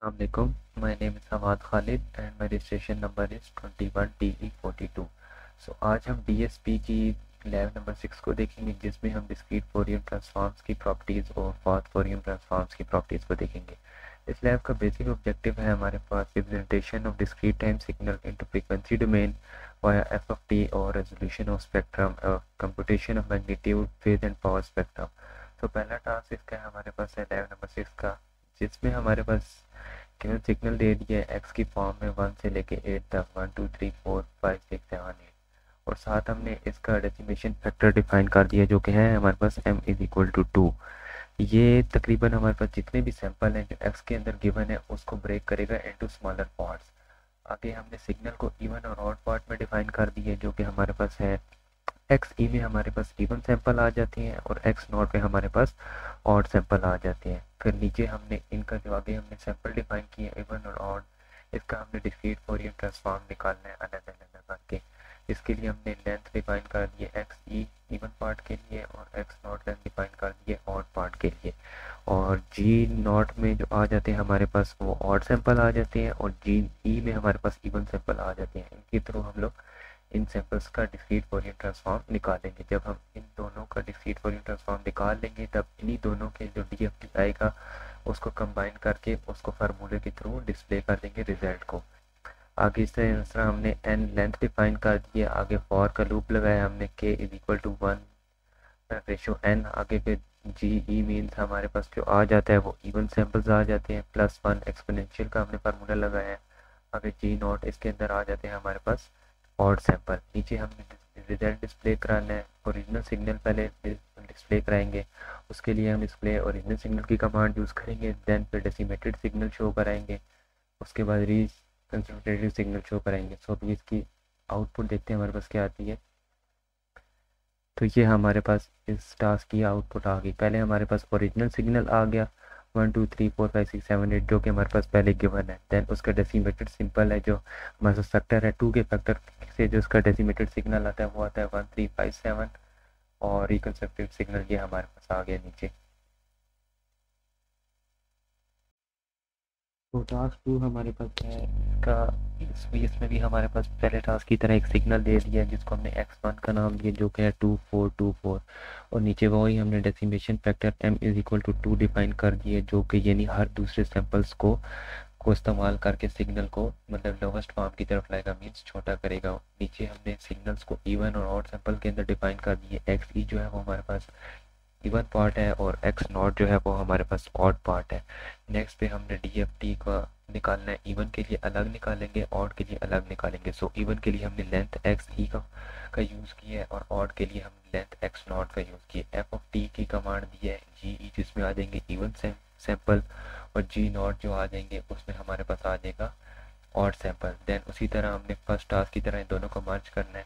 Assalamualaikum. My name is Hamad Khalid and my registration number is 21TE42. आज हम DSP की lab number 6 को देखेंगे जिसमें हम डिस्क्रीट फोरियर ट्रांसफॉर्म्स की प्रॉपर्टीज़ और पाथ फोरियर ट्रांसफॉर्म्स की प्रॉपर्टीज़ को देखेंगे। इस लैब का बेसिक ऑब्जेक्टिव है हमारे पास representation of discrete time signal into frequency domain via FFT और रेजोल्यूशन ऑफ स्पेक्ट्रम और computation of magnitude phase and power spectrum. पहला टास्क इसका हमारे पास है लैब नंबर 6 का, जिसमें हमारे पास केवल सिग्नल दे दिया है एक्स की फॉर्म में 1 से लेके 8 तक 1 2 3 4 5 6 7 8 और साथ हमने इसका डेसिमेशन फैक्टर डिफाइन कर दिया जो कि है हमारे पास m इज इक्वल टू 2। ये तकरीबन हमारे पास जितने भी सैंपल हैं जो एक्स के अंदर गिवन है उसको ब्रेक करेगा इनटू स्मॉलर पार्ट्स। आगे हमने सिग्नल को इवन और ऑड पार्ट में डिफाइन कर दिए जो कि हमारे पास है एक्स ई में हमारे पास इवन सैंपल आ जाते हैं और एक्स नॉट पे हमारे पास ऑड सैंपल आ जाते हैं। फिर नीचे हमने इनका जो आगे हमने सैंपल डिफाइन किए इवन और ऑड, इसका हमने डिस्क्रीट फोरियर ट्रांसफॉर्म निकालना है अलग अलग करके। इसके लिए हमने लेंथ डिफाइन कर दी है एक्स ई इवन पार्ट के लिए और एक्स नॉट लेंथ डिफाइन कर दी है ऑड पार्ट के लिए। और जी नॉट में जो आ जाते हैं हमारे पास वो ऑड सैंपल आ जाते हैं और जी ई में हमारे पास इवन सैंपल आ जाते हैं। इनके थ्रू हम लोग इन सैंपल्स का डिस्क्रीट फोरियर ट्रांसफॉर्म निकालेंगे। जब हम इन दोनों का डिस्क्रीट फोरियर ट्रांसफॉर्म निकाल लेंगे तब इन्हीं दोनों के जो डीएफटी आएगा उसको कंबाइन करके उसको फार्मूले के थ्रू डिस्प्ले कर देंगे रिजल्ट को। आगे इस तरह हमने एन लेंथ डिफाइन कर दी है, आगे फॉर का लूप लगाया हमने k is equal to 1 ratio n, आगे पे जी ई मीन्स हमारे पास जो आ जाता है वो इवन सैंपल्स आ जाते हैं प्लस 1 एक्सपोनेंशियल का हमने फार्मूला लगाया है। आगे जी नॉट इसके अंदर आ जाते हैं हमारे पास ऑड सैंपल। नीचे हमने रिजल्ट डिस्प्ले कराना है, ओरिजिनल सिग्नल पहले डिस्प्ले कराएंगे, उसके लिए हम डिस्प्ले ओरिजिनल सिग्नल की कमांड यूज़ करेंगे, देन फिर डेसिमेटेड सिग्नल शो कराएंगे, उसके बाद रिकंसिडरेटिव सिग्नल शो कराएंगे। अभी इसकी आउटपुट देखते हैं हमारे पास क्या आती है। ये हमारे पास इस टास्क की आउटपुट आ गई। पहले हमारे पास ओरिजिनल सिग्नल आ गया 1 2 3 4 5 6 7 8 जो कि हमारे पास पहले गिवन है। देन उसका डेसिमेटेड सिंपल है जो हमारे पास फैक्टर है 2 के फैक्टर से जो उसका डेसिमेटेड सिग्नल आता है वो आता है 1 3 5 7 और रिकंस्ट्रक्टिव सिग्नल ये हमारे पास आ गया नीचे। टास्क 2 हमारे पास है इसका, इसमें भी हमारे पास पहले टास्क की तरह एक सिग्नल दे दिया है जिसको हमने x1 का नाम दिया जो कि है 2424 और नीचे वही हमने decimation factor m is equal to 2 define कर दिए जो कि यानी हर दूसरे सैंपल्स को इस्तेमाल करके सिग्नल को मतलब लोवेस्ट फॉर्म की तरफ लाएगा, मीन्स छोटा करेगा। नीचे हमने सिग्नल्स को इवन और ऑड सैंपल के अंदर डिफाइन कर दिए। एक्स ई जो है वो हमारे पास इवन पार्ट है और एक्स नॉट जो है वो हमारे पास ऑड पार्ट है। नेक्स्ट पे हमने डीएफटी का निकालना है, इवन के लिए अलग निकालेंगे ऑड के लिए अलग निकालेंगे। इवन के लिए हमने लेंथ एक्स ई का यूज़ किया है और ऑड के लिए हमने लेंथ एक्स नॉट का यूज़ किया। एफ ऑफ टी की कमांड दी है जी ई जिसमें आ जाएंगे इवन सैंपल और जी नॉट जो आ जाएंगे उसमें हमारे पास आ जाएगा ऑड सैंपल। देन उसी तरह हमने फर्स्ट टास्क की तरह इन दोनों को मर्ज करना है,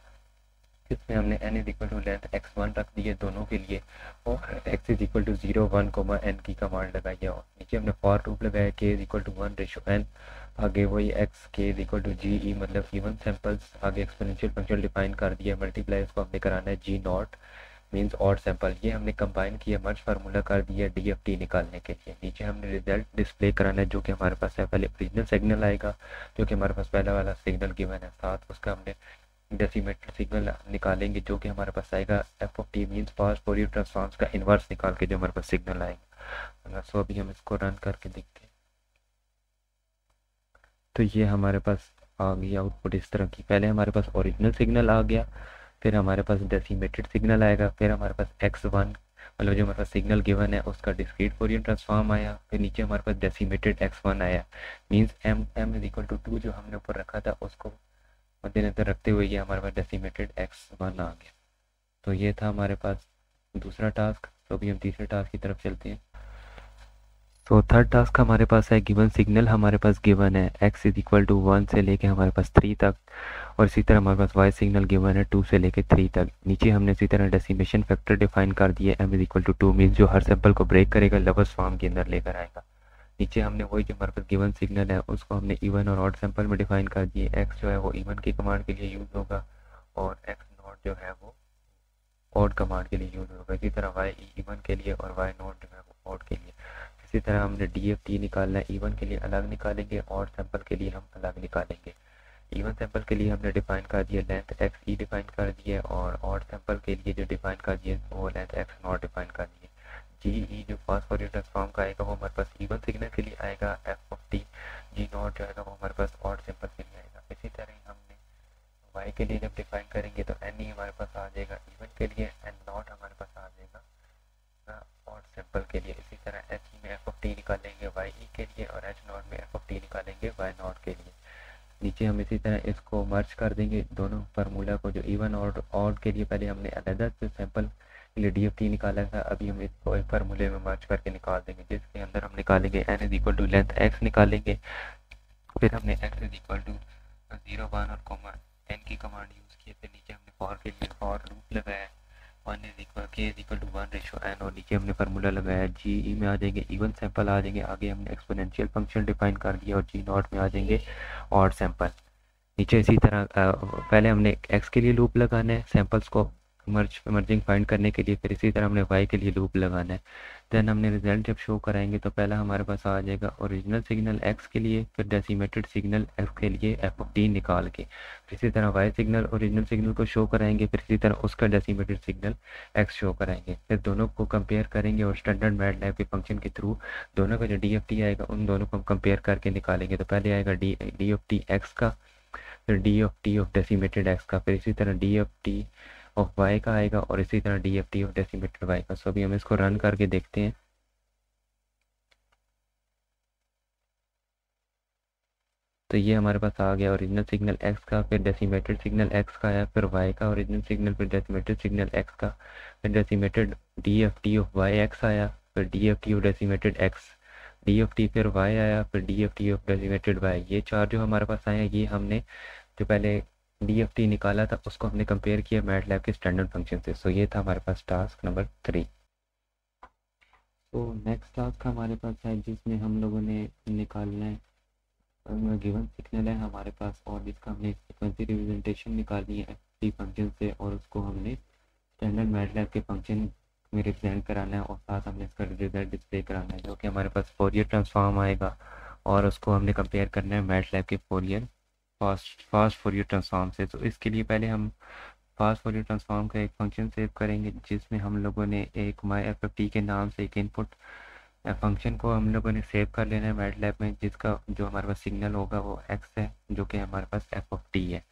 इसमें हमने n is equal to length x1 रख दी है दोनों के लिए और x is equal to 0 1 n की कमांड लगाई है और नीचे हमने फॉर लूप लगाया k is equal to 1 ratio n। आगे वही x k is equal to G E मतलब इवन सैंपल्स, आगे एक्सपोनेंशियल फंक्शन डिफाइन कर दिया, मल्टीप्लाई इसको हमने कराना है G not means odd sample. ये हमने कंबाइन किया मर्ज फार्मूला कर दिया डीएफटी निकालने के लिए। नीचे हमने रिजल्ट डिस्प्ले कराना है जो कि हमारे पास है, पहले ओरिजिनल सिग्नल आएगा जो कि हमारे पास पहला वाला सिग्नल गिवन है, साथ उसका हमने डेसिमेटेड सिग्नल निकालेंगे जो कि हमारे पास आएगा F of T means fast Fourier transforms का इन्वर्स निकाल के जो हमारे पास सिग्नल आएगा। अभी हम इसको रन करके देखते हैं ये हमारे पास आ गई आउटपुट इस तरह की। पहले हमारे पास ओरिजिनल सिग्नल आ गया, फिर हमारे पास डेसिमेटेड सिग्नल आएगा, फिर हमारे पास x1 मतलब जो हमारे पास सिग्नल गिवन है उसका डिस्क्रीट फोरियर ट्रांसफॉर्म आया, फिर नीचे हमारे पास डेसिमेटेड x1 आया means m is equal to 2 जो हमने ऊपर रखा था उसको मद्देनजर रखते हुए ये हमारे पास डेसिमेटेड x1 आ गया। ये था हमारे पास दूसरा टास्क। अभी हम तीसरे टास्क की तरफ चलते हैं। थर्ड टास्क हमारे पास है गिवन सिग्नल हमारे पास गिवन है x इज इक्वल टू 1 से लेके हमारे पास 3 तक और इसी तरह हमारे पास y सिग्नल गिवन है 2 से लेके 3 तक। नीचे हमने इसी तरह डेसिमेशन फैक्टर डिफाइन कर दिया m is equal to 2 means जो हर सैंपल को ब्रेक करेगा लोवेस्ट फॉर्म के अंदर लेकर आएगा। नीचे हमने वही जो हमारे पास गिवन सिग्नल है उसको हमने इवन और ऑड सैंपल में डिफाइन कर दिए। x जो है वो इवन की कमांड के लिए यूज़ होगा और x नॉट जो है वो ऑड कमांड के लिए यूज़ होगा। इसी तरह y इवन के लिए और y नॉट जो है वो ऑड के लिए। इसी तरह हमने DFT निकालना है, इवन के लिए अलग निकालेंगे और सैंपल के लिए हम अलग निकालेंगे। इवन सैंपल के लिए हमने डिफाइन कर दिया लेंथ एक्स ई डिफाइन कर दिया है, और ऑड सैंपल के लिए जो डिफाइन कर दिया वो लेंथ एक्स नॉट डिफाइन कर दिया। जी ई जो फास्ट फॉरियर ट्रांसफॉर्म का आएगा वो हमारे पास इवन सिग्नल के लिए आएगा, F of T G not जो आएगा वो हमारे पास ऑड सैंपल के लिए आएगा। इसी तरह ही हमने वाई के लिए जब डिफाइन करेंगे तो एन ई हमारे पास आ जाएगा इवन के लिए, एन नॉट हमारे पास आ जाएगा ऑड सैंपल के लिए। इसी तरह एच ई में एफ ऑफ टी निकालेंगे वाई ई के लिए, और एच नॉट में एफ ऑफ टी निकालेंगे वाई नॉट के लिए। नीचे हम इसी तरह इसको मर्ज कर देंगे दोनों फार्मूला को, जो इवन और ऑड के लिए पहले हमने अलग से सैंपल के लिए DFT निकाला था, अभी हम इसको एक फार्मूले में मर्ज करके निकाल देंगे, जिसके अंदर हम निकालेंगे n is equal to length x निकालेंगे। फिर हमने x इज इक्वल टू 0 1 और कॉमा n की कमांड यूज़ की। फिर नीचे हमने फॉर के लिए फॉर लूप लगाया, 1 is equal k is equal to 1 ratio n, और नीचे हमने फार्मूला लगाया जी ई में आ जाएंगे इवन सैंपल आ जाएंगे। आगे हमने एक्सपोनेंशियल फंक्शन डिफाइन कर दिया और जी नॉट में आ जाएंगे ऑड सैंपल। नीचे इसी तरह पहले हमने x के लिए लूप लगाना है सैंपल्स को मर्जिंग फाइंड करने के लिए, फिर इसी तरह हमने y के लिए लूप लगाना है। देन हमने रिजल्ट जब शो कराएंगे तो पहला हमारे पास आ जाएगा ओरिजिनल सिग्नल x के लिए, फिर डेसिमेटेड सिग्नल x के लिए एफ ऑफ टी निकाल के, फिर इसी तरह y सिग्नल ओरिजिनल सिग्नल को शो कराएंगे, फिर इसी तरह उसका डेसिमेटेड सिग्नल x शो कराएंगे। फिर दोनों को कंपेयर करेंगे और स्टैंडर्ड मैटलैब के फंक्शन के थ्रू दोनों का जो DFT आएगा उन दोनों को हम कंपेयर करके निकालेंगे। तो पहले आएगा DFT x का, फिर DFT ऑफ डेसिमेटेड x का, फिर इसी तरह DFT ऑफ y का आएगा, और इसी तरह DFT ऑफ डेसिमेटेड y का। सो अभी हम इसको रन करके देखते हैं। तो ये हमारे पास आ गया ओरिजिनल सिग्नल x का, फिर डेसिमेटेड सिग्नल x का आया, फिर y का ओरिजिनल सिग्नल, फिर डेसिमेटेड सिग्नल x का, फिर decimated DFT of y x आया, फिर DFT of decimated x, DFT फिर y आया, फिर DFT ऑफ डेसिमेटेड y। ये चार जो हमारे पास आए ये हमने जो पहले DFT निकाला था उसको हमने कंपेयर किया मैटलैब के स्टैंडर्ड फंक्शन से। सो ये था हमारे पास टास्क नंबर 3। तो नेक्स्ट टास्क हमारे पास है जिसमें हम लोगों ने निकालना है गिवन सिग्नल है हमारे पास, और जिसका हमने फ्रीक्वेंसी रिप्रेजेंटेशन निकालनी है FT फंक्शन से, और उसको हमने स्टैंडर्ड मैटलैब के फंक्शन में रिप्रेजेंट कराना है, और साथ हमने इसका रिजल्ट डिस्प्ले कराना है जो कि हमारे पास फोरियर ट्रांसफॉर्म आएगा, और उसको हमने कंपेयर करना है मैटलैब के फास्ट फोरियर ट्रांसफॉर्म से। तो इसके लिए पहले हम फास्ट फोरियर ट्रांसफॉर्म का एक फंक्शन सेव करेंगे, जिसमें हम लोगों ने एक myFFT के नाम से एक इनपुट फंक्शन को हम लोगों ने सेव कर लेना है मैटलैब में, जिसका जो हमारे पास सिग्नल होगा वो x है, जो कि हमारे पास f ऑफ t है।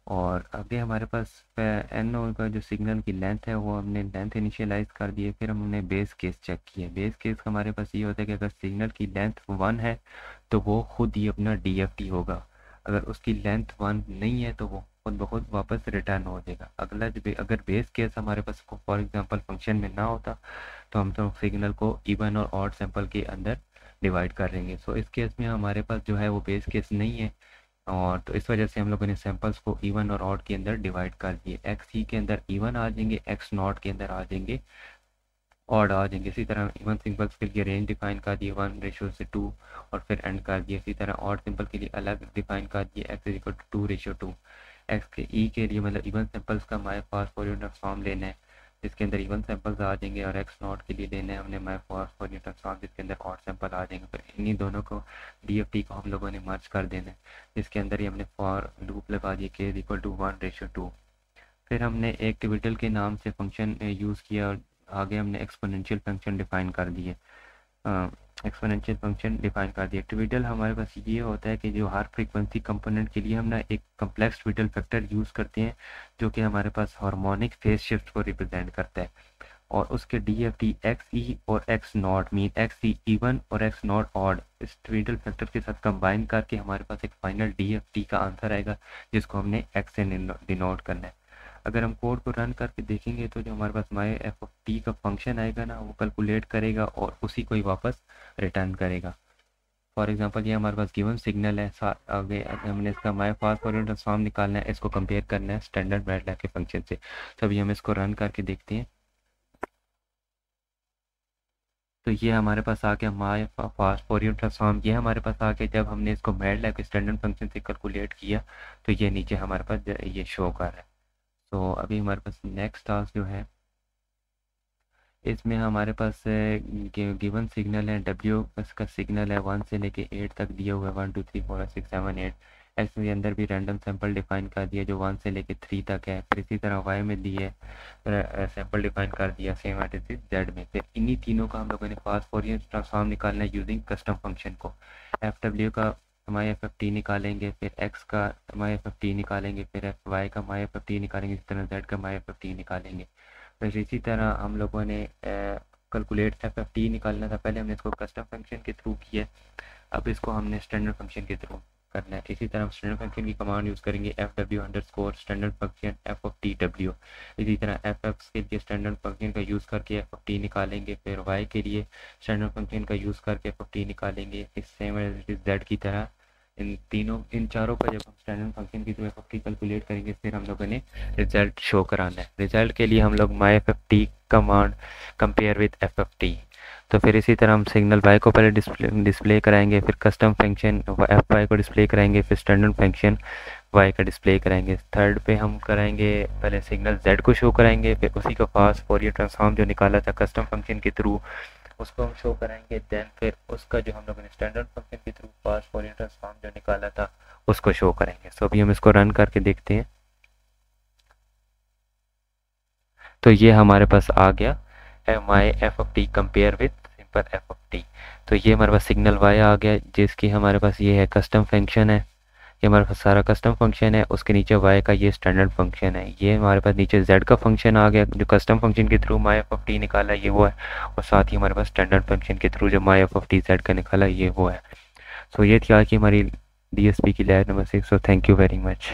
और आगे हमारे पास n होगा जो सिग्नल की लेंथ है, वो हमने लेंथ इनिशियलाइज कर दी है। फिर हमने बेस केस चेक किया। बेस केस हमारे पास ये होता है कि अगर सिग्नल की लेंथ 1 है तो वो खुद ही अपना DFT होगा, अगर उसकी लेंथ 1 नहीं है तो वो खुद ब खुद वापस रिटर्न हो जाएगा। अगर बेस केस हमारे पास फॉर एग्जांपल फंक्शन में ना होता तो हम तो सिग्नल को इवन और ऑड सैंपल के अंदर डिवाइड कर देंगे। सो इस केस में हमारे पास जो है वो बेस केस नहीं है, और तो इस वजह से हम लोगों ने सैंपल्स को इवन और ऑड के अंदर डिवाइड कर दिए। एक्स ई के अंदर इवन आ जाएंगे, एक्स नॉट के अंदर आ जाएंगे ऑड आ जाएंगे। इसी तरह इवन सिंपल्स के लिए रेंज डिफाइन कर दिए 1:2 और फिर एंड कर दिए। इसी तरह ऑड सिंपल के लिए अलग डिफाइन कर दिए x is equal to 2:2। X के ई के लिए मतलब इवन सिंपल्स का माई फास्ट फोरियर ट्रांसफॉर्म लेना है जिसके अंदर इवन सैंपल्स आ जाएंगे, और एक्स नॉट के लिए लेना है हमने माई फास्ट फोरियर ट्रांसफॉर्म जिसके अंदर ऑड सैंपल आ जाएंगे। फिर इन्हीं दोनों को DFT को हम लोगों ने मर्ज कर देना है, जिसके अंदर ही हमने फॉर लूप लगा दिया k इज इक्वल टू 1:2। फिर हमने एक ट्विडल के नाम से फंक्शन यूज़ किया, और आगे हमने एक्सपोनेंशियल फंक्शन डिफाइन कर दिए। एक्सपोनेंशियल फंक्शन डिफाइन कर दिया। ट्विडल हमारे पास ये होता है कि जो हर फ्रीक्वेंसी कंपोनेंट के लिए हम ना एक कम्प्लेक्स ट्विडल फैक्टर यूज़ करते हैं, जो कि हमारे पास हार्मोनिक फेज शिफ्ट को रिप्रेजेंट करता है, और उसके DFT XE और X not mean XE even और X नॉट ऑड इस ट्विडल फैक्टर के साथ कंबाइन करके हमारे पास एक फाइनल DFT का आंसर आएगा, जिसको हमने X से डिनोट करना है। अगर हम कोड को रन करके देखेंगे तो जो हमारे पास myFT का फंक्शन आएगा ना, वो कैलकुलेट करेगा और उसी को ही वापस रिटर्न करेगा। फॉर एग्जांपल ये हमारे पास गिवन सिग्नल है, आगे हमने इसका माई फास्ट फोरियर ट्रांसफॉर्म निकालना है, इसको कंपेयर करना है स्टैंडर्ड मैटलैब के फंक्शन से। तो अभी हम इसको रन करके देखते हैं। तो ये हमारे पास आ गया माई फास्ट फोरियर ट्रांसफॉर्म। ये हमारे पास आ गया जब हमने इसको मैटलैब के स्टैंडर्ड फंक्शन से कैलकुलेट किया, तो ये नीचे हमारे पास ये शो कर रहा है। तो अभी हमारे पास नेक्स्ट टास्क जो है इसमें हमारे पास गिवन सिग्नल है, डब्ल्यू का सिग्नल है 1 से लेके 8 तक दिया हुआ है, 1 2 3 4 6 7 8। एक्स के अंदर भी रैंडम सैंपल डिफाइन कर दिया जो 1 से लेके 3 तक है। फिर इसी तरह वाई में दिए सैंपल डिफाइन कर दिया same as it is Z में। फिर इन्हीं तीनों का हम लोगों ने फास्ट फोरियर ट्रांसफॉर्म निकालना है यूजिंग कस्टम फंक्शन को। एफ डब्ल्यू का माई एफ एफ टी निकालेंगे, फिर एक्स का माई एफ एफ टी निकालेंगे, फिर एफ वाई का माई एफ एफ टी निकालेंगे, इस तरह जेड का माई एफ एफ टी निकालेंगे। फिर इसी तरह हम लोगों ने कैलकुलेट एफ एफ टी निकालना था, पहले हमने इसको कस्टम फंक्शन के थ्रू किया, अब इसको हमने स्टैंडर्ड फंक्शन के थ्रू करना है। इसी तरह हम स्टैंडर्ड फंक्शन की कमांड यूज़ करेंगे F W underscore standard function F of T W. इसी तरह एफ एक्स के लिए स्टैंडर्ड फंक्शन का यूज़ करके एफ ऑफ टी निकालेंगे, फिर वाई के लिए स्टैंडर्ड फंक्शन का यूज़ करके एफ ऑफ टी निकालेंगे। इस सेम जेड की तरह इन चारों का जब हम स्टैंडर्ड फंक्शन की through F of T calculate करेंगे, फिर हम लोगों ने रिजल्ट शो कराना है। रिजल्ट के लिए हम लोग my F F T command compare with F F T. तो फिर इसी तरह हम सिग्नल वाई को पहले डिस्प्ले कराएंगे, फिर कस्टम फंक्शन एफ वाई को डिस्प्ले कराएंगे, फिर स्टैंडर्ड फंक्शन वाई का डिस्प्ले कराएंगे। थर्ड पे हम कराएंगे पहले सिग्नल जेड को शो कराएंगे, फिर उसी का फास्ट फोरियर ट्रांसफॉर्म जो निकाला था कस्टम फंक्शन के थ्रू उसको हम शो कराएंगे। देन फिर उसका जो हम लोगों ने स्टैंडर्ड फंक्शन के थ्रू फास्ट फोरियर ट्रांसफॉर्म जो निकाला था उसको शो करेंगे। सो अभी हम इसको रन करके देखते हैं। तो ये हमारे पास आ गया है my F of T compare with simple F of T. तो ये हमारे पास सिग्नल वाई आ गया जिसकी हमारे पास ये है कस्टम फंक्शन है, ये हमारे पास सारा कस्टम फंक्शन है, उसके नीचे वाई का ये स्टैंडर्ड फंक्शन है। ये हमारे पास नीचे जेड का फंक्शन आ गया जो कस्टम फंक्शन के through my F of T निकाला ये वो है, और साथ ही हमारे पास स्टैंडर्ड फंक्शन के थ्रू जो माई एफ ऑफ टी जेड का निकाला ये वो है। सो ये थी आज की हमारी DSP की lab number 6। So thank you very much.